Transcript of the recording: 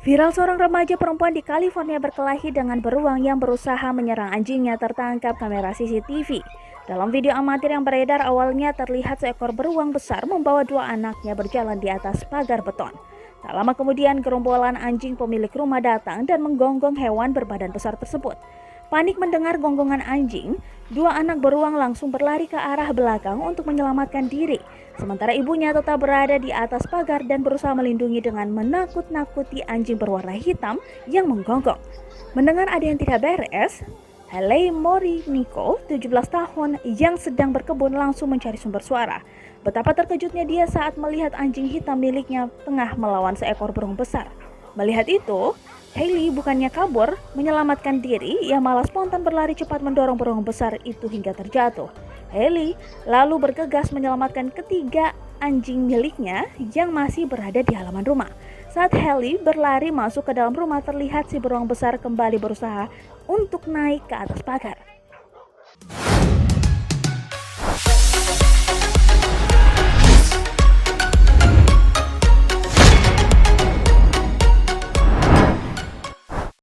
Viral seorang remaja perempuan di California berkelahi dengan beruang yang berusaha menyerang anjingnya tertangkap kamera CCTV. Dalam video amatir yang beredar awalnya terlihat seekor beruang besar membawa dua anaknya berjalan di atas pagar beton. Tak lama kemudian gerombolan anjing pemilik rumah datang dan menggonggong hewan berbadan besar tersebut. Panik mendengar gonggongan anjing, dua anak beruang langsung berlari ke arah belakang untuk menyelamatkan diri. Sementara ibunya tetap berada di atas pagar dan berusaha melindungi dengan menakut-nakuti anjing berwarna hitam yang menggonggong. Mendengar ada yang tidak beres, Haley Moriniko, 17 tahun, yang sedang berkebun langsung mencari sumber suara. Betapa terkejutnya dia saat melihat anjing hitam miliknya tengah melawan seekor burung besar. Melihat itu, Haley bukannya kabur menyelamatkan diri, ia malah spontan berlari cepat mendorong burung besar itu hingga terjatuh. Haley lalu bergegas menyelamatkan ketiga anjing miliknya yang masih berada di halaman rumah. Saat Haley berlari masuk ke dalam rumah, terlihat si beruang besar kembali berusaha untuk naik ke atas pagar.